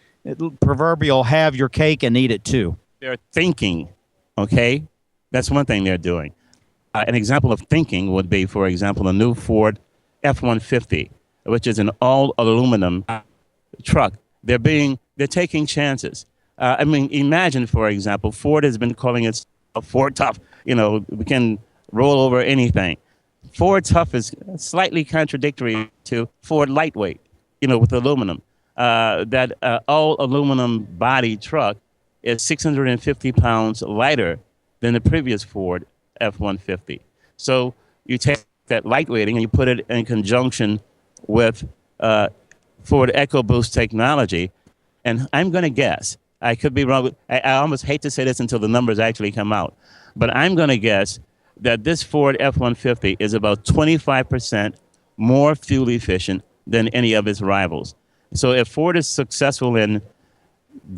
S2: proverbial, have your cake and eat it too?
S16: They're thinking, okay? That's one thing they're doing. An example of thinking would be, for example, a new Ford F-150, which is an all-aluminum truck. They're taking chances. Imagine, for example, Ford has been calling it Ford Tough. We can roll over anything. Ford Tough is slightly contradictory to Ford Lightweight, with aluminum. That all-aluminum body truck is 650 pounds lighter than the previous Ford F-150. So you take that lightweighting and you put it in conjunction with Ford EcoBoost technology, and I'm going to guess, I could be wrong, I almost hate to say this until the numbers actually come out, but I'm going to guess that this Ford F-150 is about 25% more fuel efficient than any of its rivals. So if Ford is successful in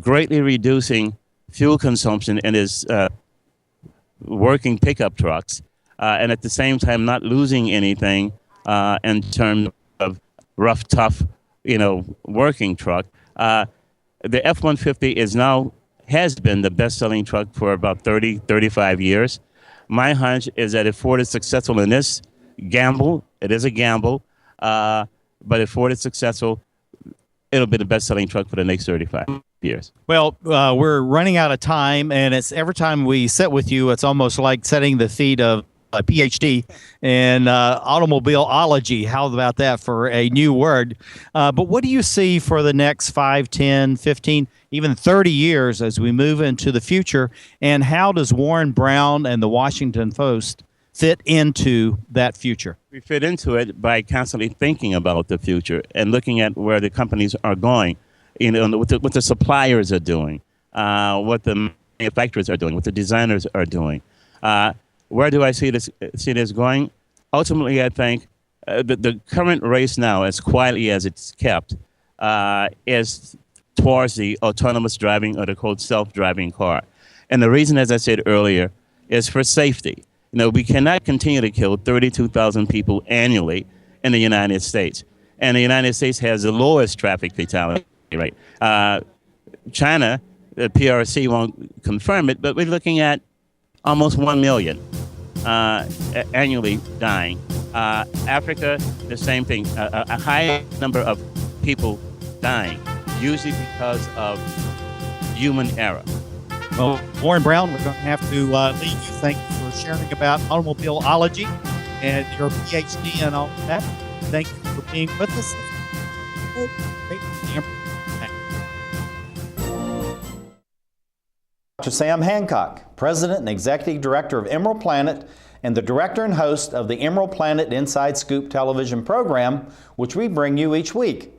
S16: greatly reducing fuel consumption in its working pickup trucks, and at the same time not losing anything in terms of rough, tough, working truck, the F-150 has been the best-selling truck for about 35 years. My hunch is that if Ford is successful in this gamble, it is a gamble, but if Ford is successful, it'll be the best-selling truck for the next 35 years.
S2: Well, we're running out of time, and it's every time we sit with you, it's almost like setting the feet of a PhD in automobileology. How about that for a new word? But what do you see for the next 5, 10, 15, even 30 years as we move into the future? And how does Warren Brown and the Washington Post fit into that future?
S16: We fit into it by constantly thinking about the future and looking at where the companies are going, what the suppliers are doing, what the manufacturers are doing, what the designers are doing. Where do I see this going? Ultimately, I think the current race now, as quietly as it's kept, is towards the autonomous driving or the called self-driving car. And the reason, as I said earlier, is for safety. We cannot continue to kill 32,000 people annually in the United States. And the United States has the lowest traffic fatality rate. China, the PRC won't confirm it, but we're looking at almost 1 million annually dying. Africa, the same thing, a high number of people dying, usually because of human error.
S2: Well, Warren Brown, we're going to have to leave you. Thank you for sharing about automobileology and your PhD and all that. Thank you for being with us.
S17: Dr. Sam Hancock, President and Executive Director of Emerald Planet and the Director and host of the Emerald Planet Inside Scoop television program, which we bring you each week.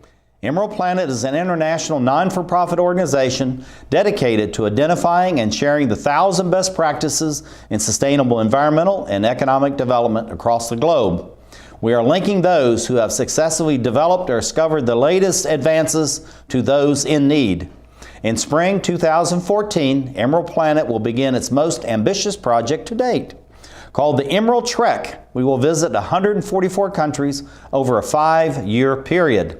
S17: Emerald Planet is an international non-for-profit organization dedicated to identifying and sharing the 1,000 best practices in sustainable environmental and economic development across the globe. We are linking those who have successfully developed or discovered the latest advances to those in need. In spring 2014, Emerald Planet will begin its most ambitious project to date. Called the Emerald Trek, we will visit 144 countries over a 5-year period.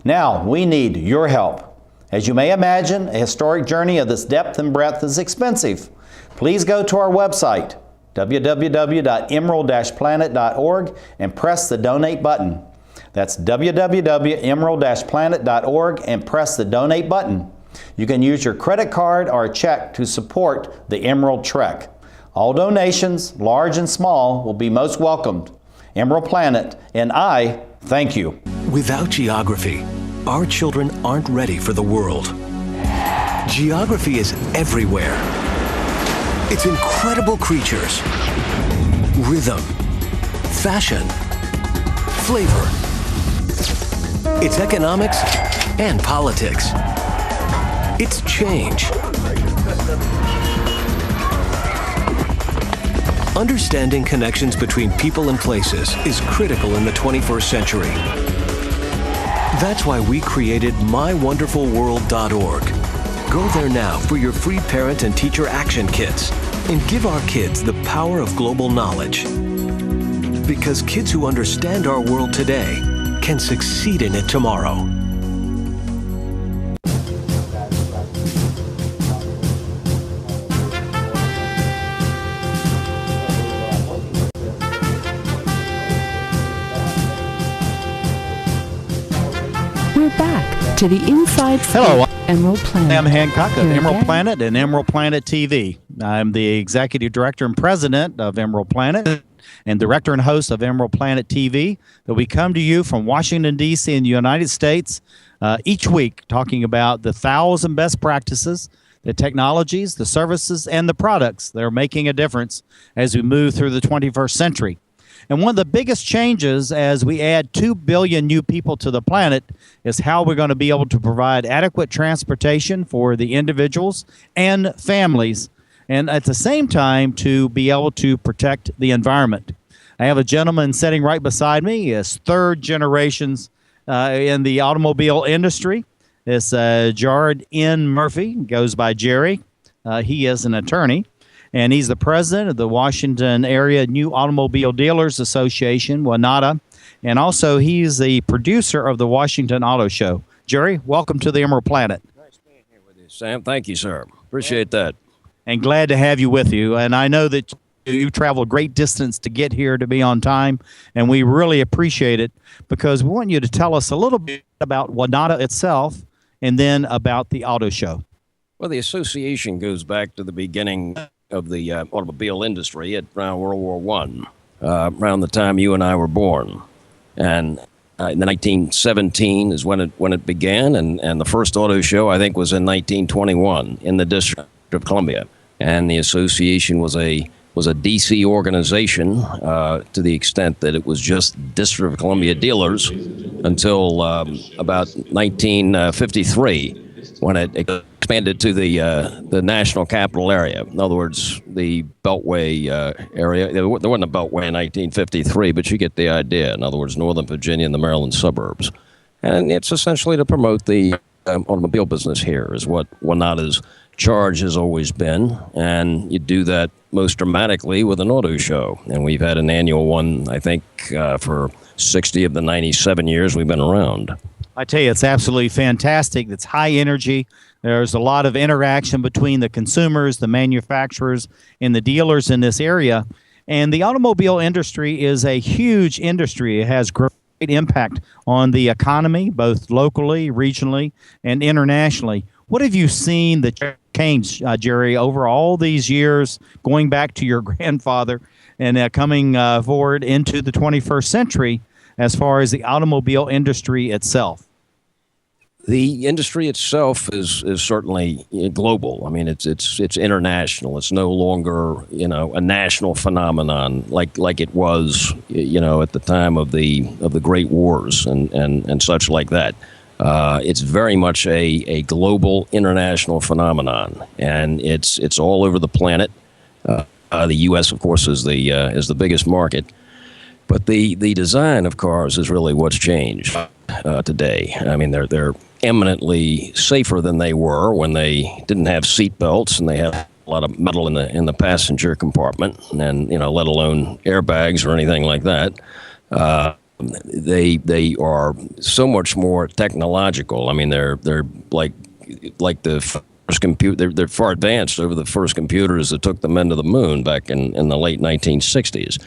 S17: Now, we need your help. As you may imagine, a historic journey of this depth and breadth is expensive. Please go to our website, www.emerald-planet.org, and press the Donate button. That's www.emerald-planet.org and press the Donate button. You can use your credit card or a check to support the Emerald Trek. All donations, large and small, will be most welcomed. Emerald Planet, and I thank you.
S18: Without geography, our children aren't ready for the world. Geography is everywhere. It's incredible creatures, rhythm, fashion, flavor, It's economics and politics. It's change. Understanding connections between people and places is critical in the 21st century. That's why we created mywonderfulworld.org. Go there now for your free parent and teacher action kits and give our kids the power of global knowledge. Because kids who understand our world today can succeed in it tomorrow.
S1: We're back to the Inside Scoop.
S2: Hello.
S1: Emerald Planet.
S2: Sam Hancock of
S1: Here
S2: Emerald
S1: again.
S2: Planet and Emerald Planet TV. I'm the executive director and president of Emerald Planet and director and host of Emerald Planet TV. That we come to you from Washington, D.C. in the United States each week talking about the 1,000 best practices, the technologies, the services, and the products that are making a difference as we move through the 21st century. And one of the biggest changes as we add 2 billion new people to the planet is how we're going to be able to provide adequate transportation for the individuals and families, and at the same time to be able to protect the environment. I have a gentleman sitting right beside me. He is third generations in the automobile industry. It's Jared N. Murphy, goes by Jerry. He is an attorney. And he's the president of the Washington Area New Automobile Dealers Association, WNADA, and also he's the producer of the Washington Auto Show. Jerry, welcome to the Emerald Planet.
S19: Nice being here with you, Sam. Thank you, sir. Appreciate that.
S2: And glad to have you with you. And I know that you traveled a great distance to get here to be on time, and we really appreciate it because we want you to tell us a little bit about WNADA itself and then about the auto show.
S19: Well, the association goes back to the beginning of the automobile industry at around World War I, around the time you and I were born. And in 1917 is when it began, and the first auto show, I think, was in 1921 in the District of Columbia. And the association was a D.C. organization to the extent that it was just District of Columbia dealers until about 1953, when it expanded to the national capital area. In other words, the Beltway area. There wasn't a Beltway in 1953, but you get the idea. In other words, Northern Virginia and the Maryland suburbs. And it's essentially to promote the automobile business here is what WNADA's charge has always been. And you do that most dramatically with an auto show. And we've had an annual one, I think, for 60 of the 97 years we've been around.
S2: I tell you, it's absolutely fantastic. It's high energy. There's a lot of interaction between the consumers, the manufacturers, and the dealers in this area. And the automobile industry is a huge industry. It has great impact on the economy, both locally, regionally, and internationally. What have you seen that changed, Jerry, over all these years, going back to your grandfather and coming forward into the 21st century as far as the automobile industry itself?
S19: The industry itself is certainly global. I mean, it's international. It's no longer, a national phenomenon like it was, at the time of the Great Wars and such like that. It's very much a global international phenomenon, and it's all over the planet. The U.S., of course, is the biggest market, but the design of cars is really what's changed today. I mean, they're eminently safer than they were when they didn't have seat belts and they had a lot of metal in the passenger compartment, and let alone airbags or anything like that. They are so much more technological. I mean, they're like the first computer. They're far advanced over the first computers that took the men to the moon back in the late 1960s.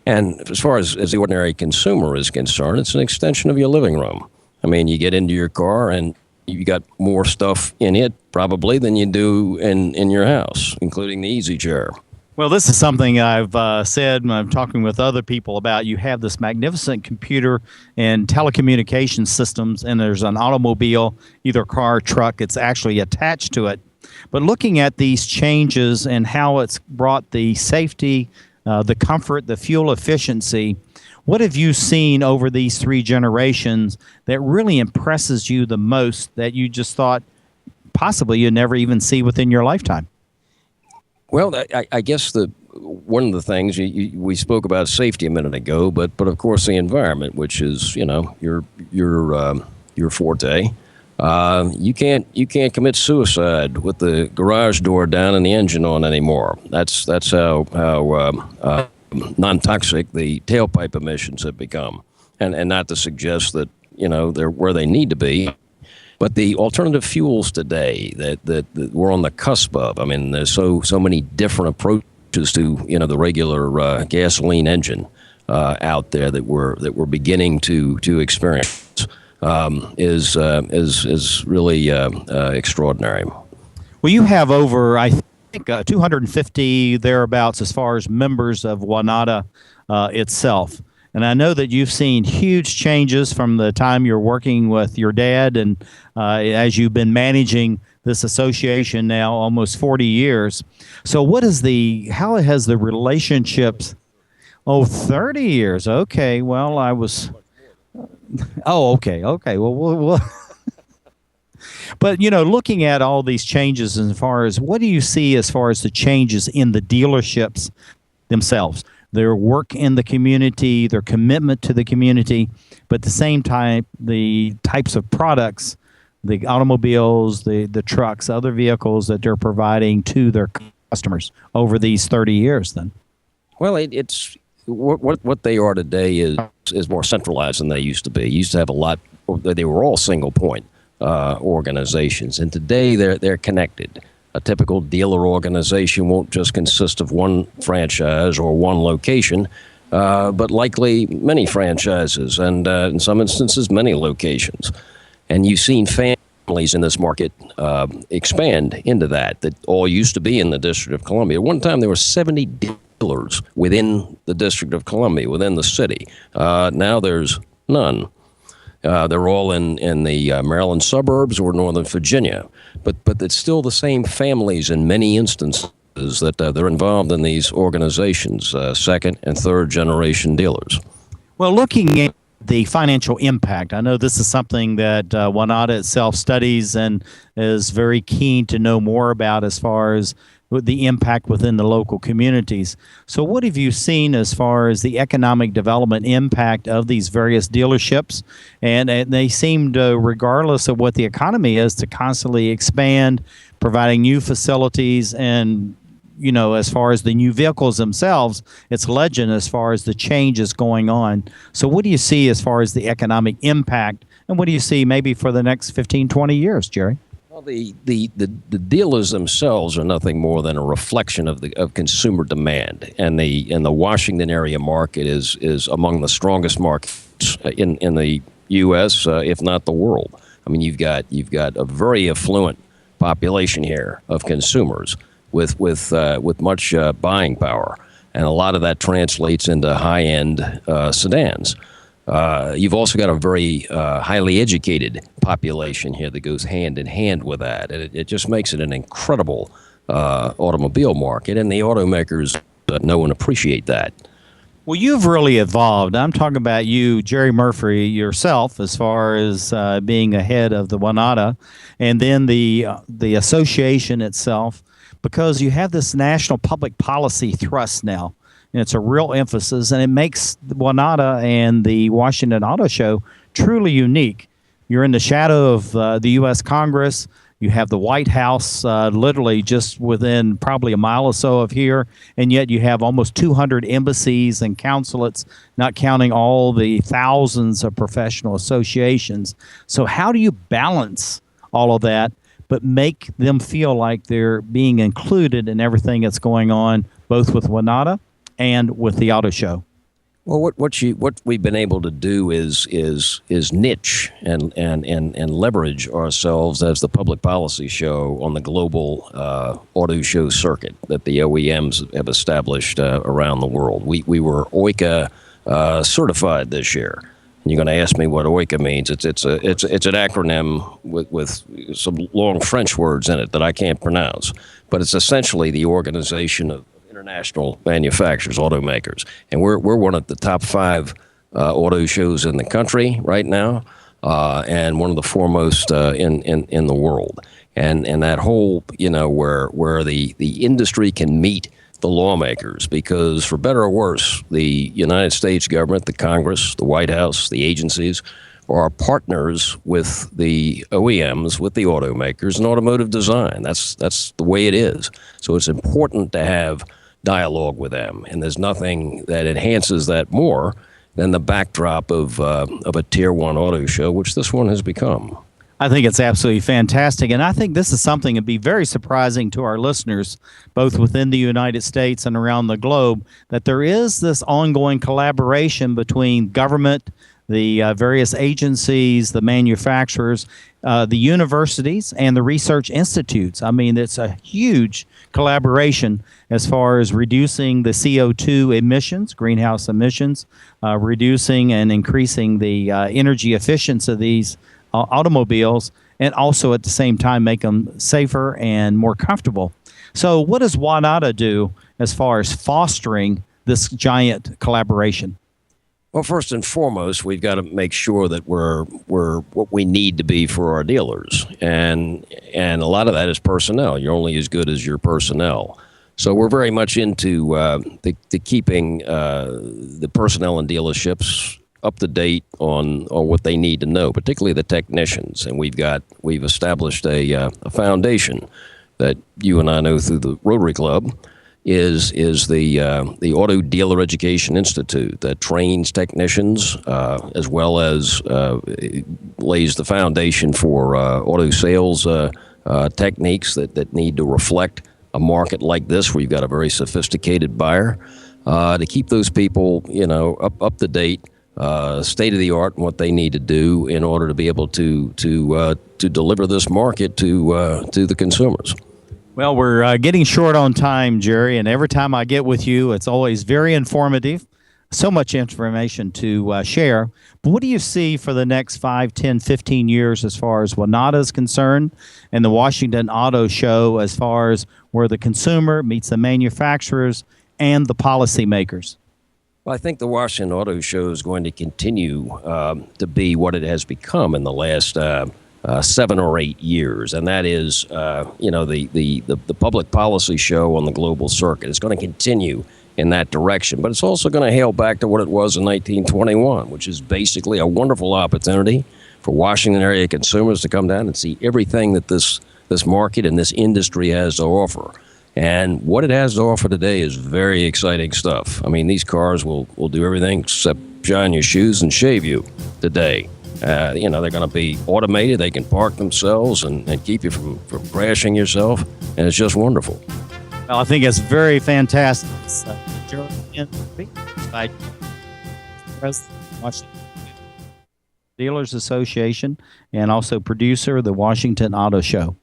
S19: And as far as the ordinary consumer is concerned, it's an extension of your living room. I mean, you get into your car and you got more stuff in it probably than you do in your house, including the easy chair.
S2: Well, this is something I've said when I'm talking with other people about. You have this magnificent computer and telecommunication systems, and there's an automobile, either car or truck. It's actually attached to it. But looking at these changes and how it's brought the safety, the comfort, the fuel efficiency, What have you seen over these 3 generations that really impresses you the most that you just thought possibly you'd never even see within your lifetime?
S19: Well, I guess one of the things we spoke about safety a minute ago, but of course the environment, which is your forte. You can't commit suicide with the garage door down and the engine on anymore. That's how non-toxic the tailpipe emissions have become, and not to suggest that they're where they need to be. But the alternative fuels today that we're on the cusp of, I mean, there's so many different approaches to the regular gasoline engine out there that we're beginning to experience is really extraordinary.
S2: Well, you have over, I think, 250 thereabouts as far as members of WANADA itself. And I know that you've seen huge changes from the time you're working with your dad and as you've been managing this association now almost 40 years. So how has the relationships, 30 years. Okay. Well, okay. Well, but, looking at all these changes as far as what do you see as far as the changes in the dealerships themselves? Their work in the community, their commitment to the community, but at the same time, the types of products, the automobiles, the trucks, other vehicles that they're providing to their customers over these 30 years then?
S19: Well, it's what they are today is more centralized than they used to be. Used to have a lot. They were all single point organizations, and today they're connected. A typical dealer organization won't just consist of one franchise or one location, but likely many franchises and in some instances many locations. And you've seen families in this market expand into that all used to be in the District of Columbia. At one time there were 70 dealers within the District of Columbia, within the city. Now there's none. They're all in the Maryland suburbs or Northern Virginia, but it's still the same families in many instances that they're involved in these organizations, second and third generation dealers.
S2: Well, looking at the financial impact, I know this is something that WANADA itself studies and is very keen to know more about as far as the impact within the local communities. So what have you seen as far as the economic development impact of these various dealerships? And they seem to, regardless of what the economy is, to constantly expand, providing new facilities and, as far as the new vehicles themselves, it's legend as far as the changes going on. So what do you see as far as the economic impact, and what do you see maybe for the next 15, 20 years, Jerry?
S19: Well, the dealers themselves are nothing more than a reflection of consumer demand, and the Washington area market is among the strongest markets in the U.S., if not the world. I mean, you've got a very affluent population here of consumers with much buying power, and a lot of that translates into high-end sedans. You've also got a very highly educated population here that goes hand in hand with that. And it just makes it an incredible automobile market, and the automakers know and appreciate that.
S2: Well, you've really evolved. I'm talking about you, Jerry Murphy, yourself, as far as being the head of the WANADA, and then the association itself, because you have this national public policy thrust now. And it's a real emphasis, and it makes WANADA and the Washington Auto Show truly unique. You're in the shadow of the U.S. Congress. You have the White House literally just within probably a mile or so of here, and yet you have almost 200 embassies and consulates, not counting all the thousands of professional associations. So how do you balance all of that, but make them feel like they're being included in everything that's going on, both with WANADA and with the auto show?
S19: Well, what we've been able to do is niche and leverage ourselves as the public policy show on the global auto show circuit that the OEMs have established around the world. We were OICA certified this year. And you're going to ask me what OICA means. It's an acronym with some long French words in it that I can't pronounce, but it's essentially the organization of international manufacturers, automakers, and we're one of the top 5 auto shows in the country right now, and one of the foremost in the world. And that whole, where the industry can meet the lawmakers, because for better or worse, the United States government, the Congress, the White House, the agencies are partners with the OEMs, with the automakers in automotive design. That's the way it is. So it's important to have dialogue with them, and there's nothing that enhances that more than the backdrop of a Tier 1 auto show, which this one has become.
S2: I think it's absolutely fantastic, and I think this is something that'd be very surprising to our listeners, both within the United States and around the globe, that there is this ongoing collaboration between government, the various agencies, the manufacturers, the universities, and the research institutes. I mean, it's a huge collaboration as far as reducing the CO2 emissions, greenhouse emissions, reducing and increasing the energy efficiency of these automobiles, and also at the same time make them safer and more comfortable. So what does WANADA do as far as fostering this giant collaboration?
S19: Well, first and foremost, we've got to make sure that we're what we need to be for our dealers, and a lot of that is personnel. You're only as good as your personnel. So we're very much into the keeping the personnel in dealerships up to date on what they need to know, particularly the technicians. And we've established a foundation that you and I know through the Rotary Club is the Auto Dealer Education Institute that trains technicians as well as lays the foundation for auto sales techniques that need to reflect a market like this, where you've got a very sophisticated buyer, to keep those people up to date, state of the art in what they need to do in order to be able to deliver this market to the consumers.
S2: Well, we're getting short on time, Jerry, and every time I get with you, it's always very informative. So much information to share. But what do you see for the next 5, 10, 15 years as far as WANADA is concerned, and the Washington Auto Show as far as where the consumer meets the manufacturers and the policymakers?
S19: Well, I think the Washington Auto Show is going to continue to be what it has become in the last 7 or 8 years, and that is, the public policy show on the global circuit. It's going to continue in that direction, but it's also going to hail back to what it was in 1921, which is basically a wonderful opportunity for Washington area consumers to come down and see everything that this market and this industry has to offer. And what it has to offer today is very exciting stuff. I mean, these cars will do everything except shine your shoes and shave you today. They're going to be automated. They can park themselves and keep you from crashing yourself. And it's just wonderful.
S2: Well, I think it's very fantastic. President of Washington Dealers Association and also producer of the Washington Auto Show.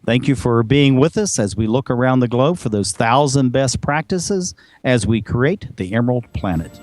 S2: Thank you for being with us as we look around the globe for those 1,000 best practices as we create the Emerald Planet.